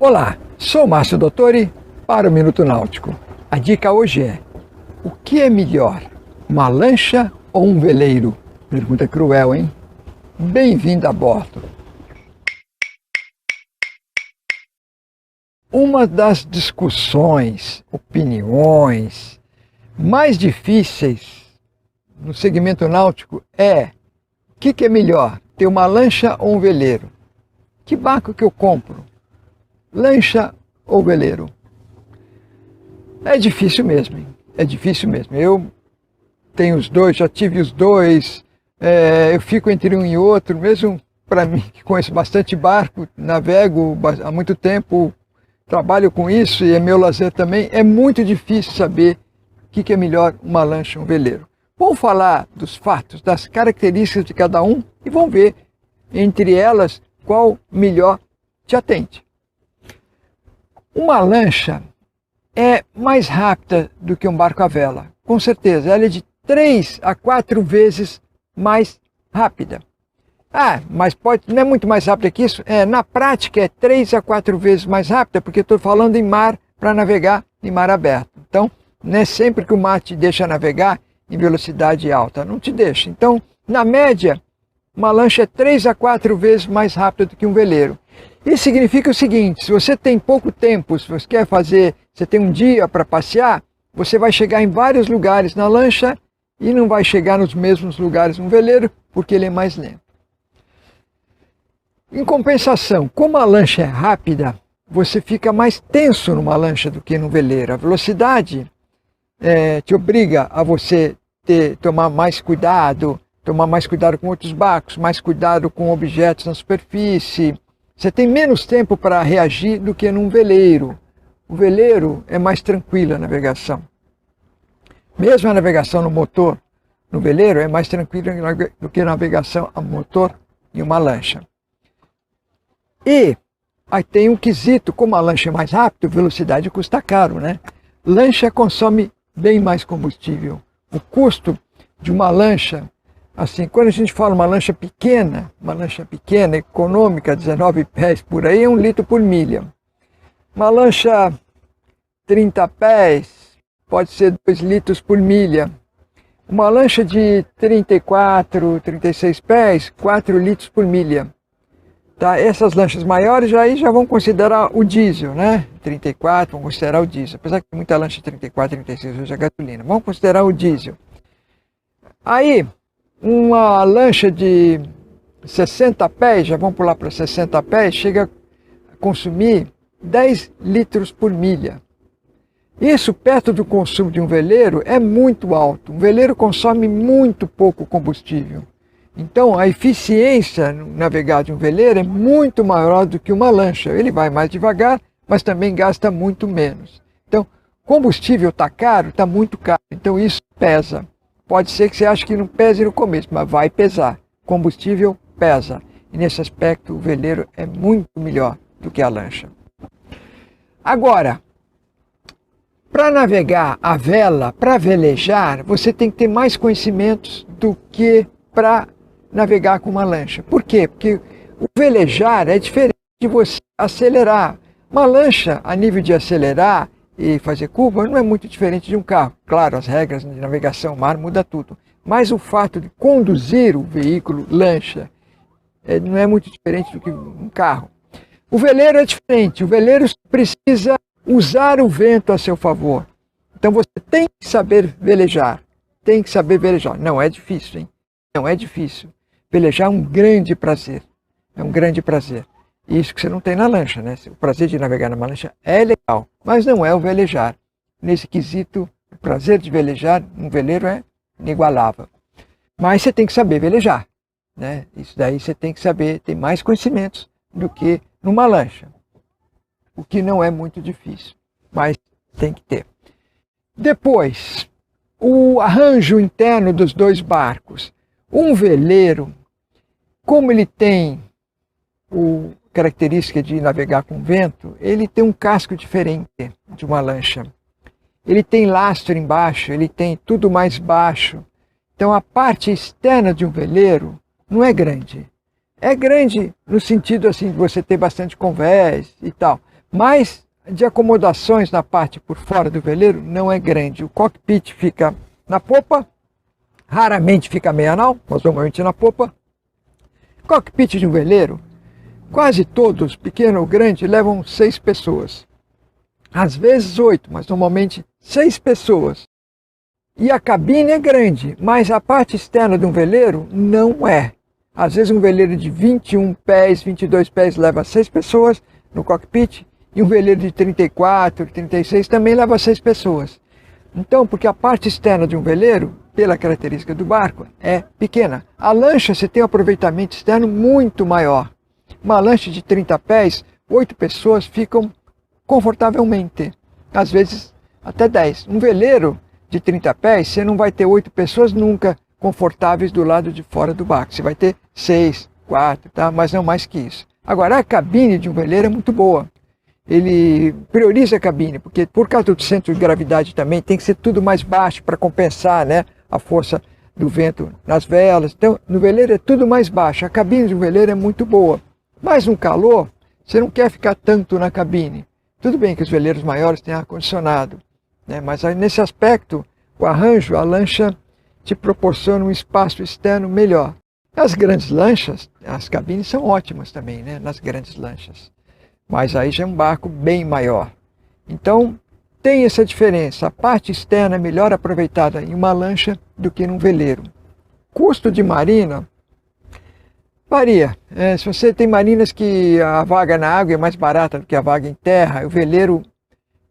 Olá, sou Márcio Dottori para o Minuto Náutico. A dica hoje é: o que é melhor, uma lancha ou um veleiro? Pergunta cruel, hein? Bem-vindo a bordo. Uma das discussões, opiniões mais difíceis no segmento náutico é: o que é melhor, ter uma lancha ou um veleiro? Que barco que eu compro? Lancha ou veleiro? É difícil mesmo, hein? É difícil mesmo. Eu tenho os dois, já tive os dois, eu fico entre um e outro, mesmo para mim que conheço bastante barco, navego há muito tempo, trabalho com isso e é meu lazer também, é muito difícil saber o que é melhor, uma lancha ou um veleiro. Vamos falar dos fatos, das características de cada um e vamos ver, entre elas, qual melhor te atende. Uma lancha é mais rápida do que um barco à vela, com certeza. Ela é de 3 a 4 vezes mais rápida. Mas não é muito mais rápida que isso? Na prática é 3 a 4 vezes mais rápida, porque estou falando em mar para navegar em mar aberto. Então, não é sempre que o mar te deixa navegar em velocidade alta, não te deixa. Então, na média, uma lancha é 3 a 4 vezes mais rápida do que um veleiro. Isso significa o seguinte: se você tem pouco tempo, se você tem um dia para passear, você vai chegar em vários lugares na lancha e não vai chegar nos mesmos lugares no veleiro, porque ele é mais lento. Em compensação, como a lancha é rápida, você fica mais tenso numa lancha do que no veleiro. A velocidade te obriga a você tomar mais cuidado com outros barcos, mais cuidado com objetos na superfície. Você tem menos tempo para reagir do que num veleiro. O veleiro é mais tranquila a navegação. Mesmo a navegação no motor, no veleiro, é mais tranquila do que a navegação a motor em uma lancha. E aí tem um quesito: como a lancha é mais rápida, velocidade custa caro, né? Lancha consome bem mais combustível. O custo de uma lancha, assim, quando a gente fala uma lancha pequena, econômica, 19 pés por aí, é 1 litro por milha. Uma lancha 30 pés pode ser 2 litros por milha. Uma lancha de 34, 36 pés, 4 litros por milha. Tá? Essas lanchas maiores aí já vão considerar o diesel, né? 34, vão considerar o diesel. Apesar que muita lancha 34, 36 hoje é gasolina. Vamos considerar o diesel. Aí, uma lancha de 60 pés, já vamos pular para 60 pés, chega a consumir 10 litros por milha. Isso, perto do consumo de um veleiro, é muito alto. Um veleiro consome muito pouco combustível. Então, a eficiência no navegar de um veleiro é muito maior do que uma lancha. Ele vai mais devagar, mas também gasta muito menos. Então, combustível está caro, está muito caro. Então, isso pesa. Pode ser que você ache que não pese no começo, mas vai pesar. Combustível pesa. E nesse aspecto, o veleiro é muito melhor do que a lancha. Agora, para navegar a vela, para velejar, você tem que ter mais conhecimentos do que para navegar com uma lancha. Por quê? Porque o velejar é diferente de você acelerar. Uma lancha, a nível de acelerar e fazer curva, não é muito diferente de um carro. Claro, as regras de navegação mar muda tudo. Mas o fato de conduzir o veículo lancha não é muito diferente do que um carro. O veleiro é diferente. O veleiro precisa usar o vento a seu favor. Então você tem que saber velejar. Tem que saber velejar. Não é difícil, hein? Não é difícil. Velejar é um grande prazer. É um grande prazer. Isso que você não tem na lancha, né? O prazer de navegar numa lancha é legal, mas não é o velejar. Nesse quesito, o prazer de velejar num veleiro é inigualável. Mas você tem que saber velejar, né? Isso daí você tem que saber, ter mais conhecimentos do que numa lancha. O que não é muito difícil, mas tem que ter. Depois, o arranjo interno dos dois barcos. Um veleiro, como ele tem característica de navegar com vento, ele tem um casco diferente de uma lancha. Ele tem lastro embaixo, ele tem tudo mais baixo. Então a parte externa de um veleiro não é grande. É grande no sentido assim de você ter bastante convés e tal, Mas de acomodações na parte por fora do veleiro não é grande. O cockpit fica na popa, raramente fica meia nau, mas normalmente na popa. Cockpit de um veleiro, quase todos, pequeno ou grande, levam 6 pessoas. Às vezes 8, mas normalmente 6 pessoas. E a cabine é grande, mas a parte externa de um veleiro não é. Às vezes um veleiro de 21 pés, 22 pés leva 6 pessoas no cockpit, e um veleiro de 34, 36 também leva 6 pessoas. Então, porque a parte externa de um veleiro, pela característica do barco, é pequena. A lancha você tem um aproveitamento externo muito maior. Uma lancha de 30 pés, 8 pessoas ficam confortavelmente, às vezes até 10. Um veleiro de 30 pés, você não vai ter 8 pessoas nunca confortáveis do lado de fora do barco. Você vai ter 6, 4, tá? Mas não mais que isso. Agora, a cabine de um veleiro é muito boa. Ele prioriza a cabine, porque por causa do centro de gravidade também tem que ser tudo mais baixo para compensar, né, a força do vento nas velas. Então, no veleiro é tudo mais baixo. A cabine de um veleiro é muito boa. Mas no calor, você não quer ficar tanto na cabine. Tudo bem que os veleiros maiores têm ar-condicionado, né, mas aí, nesse aspecto, o arranjo, a lancha te proporciona um espaço externo melhor. As grandes lanchas, as cabines são ótimas também, né, nas grandes lanchas. Mas aí já é um barco bem maior. Então, tem essa diferença. A parte externa é melhor aproveitada em uma lancha do que num veleiro. Custo de marina varia. Se você tem marinas que a vaga na água é mais barata do que a vaga em terra, o veleiro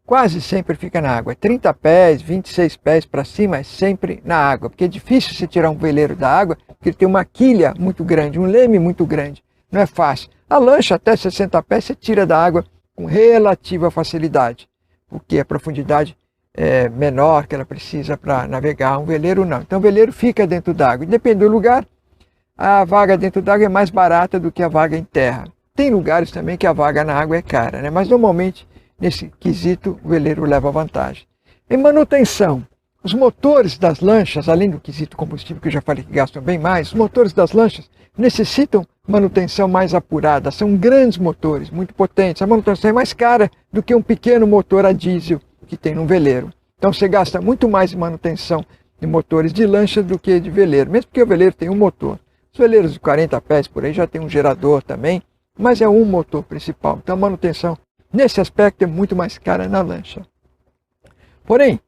quase sempre fica na água. 30 pés, 26 pés para cima é sempre na água. Porque é difícil você tirar um veleiro da água, porque ele tem uma quilha muito grande, um leme muito grande. Não é fácil. A lancha até 60 pés você tira da água com relativa facilidade, porque a profundidade é menor que ela precisa para navegar. Um veleiro não. Então o veleiro fica dentro d'água. Depende do lugar, a vaga dentro d'água é mais barata do que a vaga em terra. Tem lugares também que a vaga na água é cara, né? Mas normalmente nesse quesito o veleiro leva vantagem. Em manutenção, os motores das lanchas, além do quesito combustível que eu já falei que gastam bem mais, os motores das lanchas necessitam manutenção mais apurada. São grandes motores, muito potentes. A manutenção é mais cara do que um pequeno motor a diesel que tem num veleiro. Então você gasta muito mais em manutenção de motores de lancha do que de veleiro, mesmo porque o veleiro tem um motor. Os veleiros de 40 pés por aí já tem um gerador também, mas é um motor principal. Então a manutenção nesse aspecto é muito mais cara na lancha. Porém,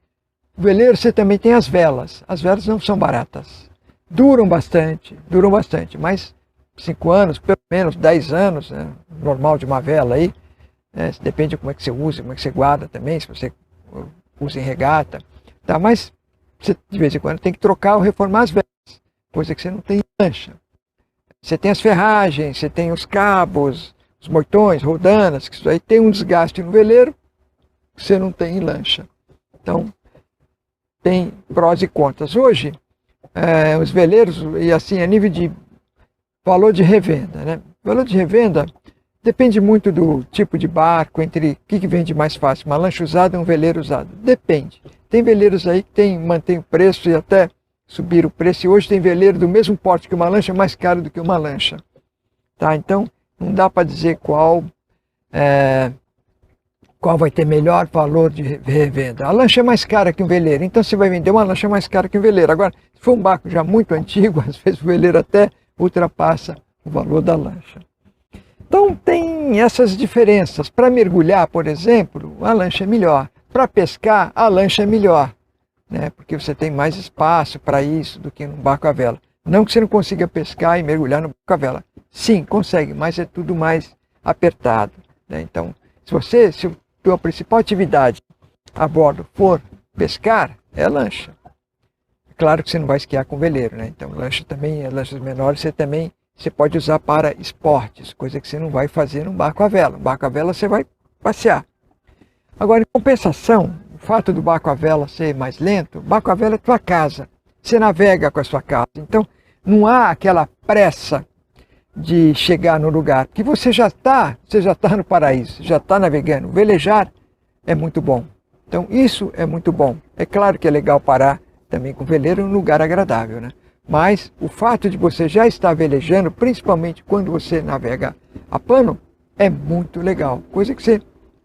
no veleiro você também tem as velas. As velas não são baratas. Duram bastante, mas 5 anos, pelo menos 10 anos, né, normal de uma vela aí, né, depende de como é que você usa, como é que você guarda também, se você usa em regata, tá? Mas você de vez em quando tem que trocar ou reformar as velas, coisa que você não tem em lancha. Você tem as ferragens, você tem os cabos, os moitões, rodanas, que isso aí tem um desgaste no veleiro que você não tem em lancha. Então, tem prós e contras. Hoje, os veleiros, e assim, a nível de valor de revenda, né? Valor de revenda depende muito do tipo de barco, entre o que vende mais fácil, uma lancha usada ou um veleiro usado. Depende. Tem veleiros aí que mantém o preço e até subir o preço. E hoje tem veleiro do mesmo porte que uma lancha, mais caro do que uma lancha. Tá? Então, não dá para dizer qual vai ter melhor valor de revenda. A lancha é mais cara que um veleiro, então você vai vender uma lancha mais cara que um veleiro. Agora, se for um barco já muito antigo, às vezes o veleiro até ultrapassa o valor da lancha. Então tem essas diferenças. Para mergulhar, por exemplo, a lancha é melhor. Para pescar, a lancha é melhor, né? Porque você tem mais espaço para isso do que num barco à vela. Não que você não consiga pescar e mergulhar no barco à vela. Sim, consegue, mas é tudo mais apertado, né? Então, se a tua principal atividade a bordo for pescar, é a lancha. Claro que você não vai esquiar com veleiro, né? Então, lanchas menores você pode usar para esportes, coisa que você não vai fazer num barco à vela. No barco à vela você vai passear. Agora, em compensação, o fato do barco à vela ser mais lento, o barco à vela é tua casa. Você navega com a sua casa. Então, não há aquela pressa de chegar no lugar, porque você já está no paraíso, já está navegando. Velejar é muito bom. Então, isso é muito bom. É claro que é legal parar também com veleiro em um lugar agradável, né? Mas o fato de você já estar velejando, principalmente quando você navega a pano, é muito legal. Coisa que você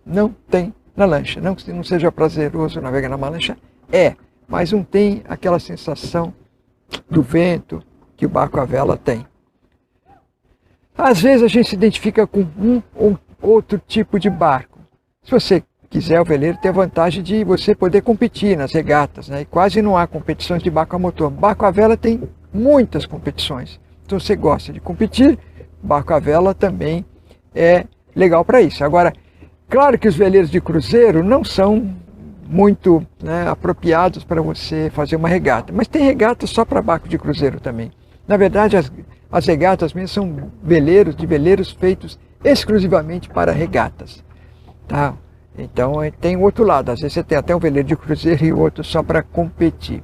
não tem na lancha. Não que não seja prazeroso navegar numa lancha, mas não tem aquela sensação do vento que o barco à vela tem. Às vezes a gente se identifica com um ou outro tipo de barco. Se você quiser, o veleiro tem a vantagem de você poder competir nas regatas, né? E quase não há competições de barco a motor. Barco à vela tem muitas competições. Então, se você gosta de competir, barco à vela também é legal para isso. Agora, claro que os veleiros de cruzeiro não são muito, né, apropriados para você fazer uma regata, mas tem regatas só para barco de cruzeiro também. Na verdade, as regatas mesmo são veleiros feitos exclusivamente para regatas, tá? Então tem o outro lado, às vezes você tem até um veleiro de cruzeiro e outro só para competir.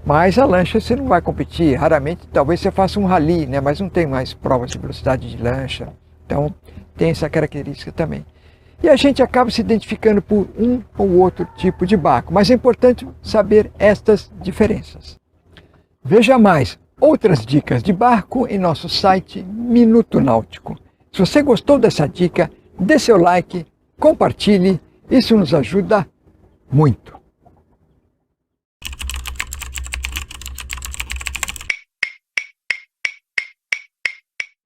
Mas a lancha você não vai competir, raramente, talvez você faça um rally, né? Mas não tem mais provas de velocidade de lancha, então tem essa característica também. E a gente acaba se identificando por um ou outro tipo de barco, mas é importante saber estas diferenças. Veja mais outras dicas de barco em nosso site Minuto Náutico. Se você gostou dessa dica, dê seu like, compartilhe, isso nos ajuda muito.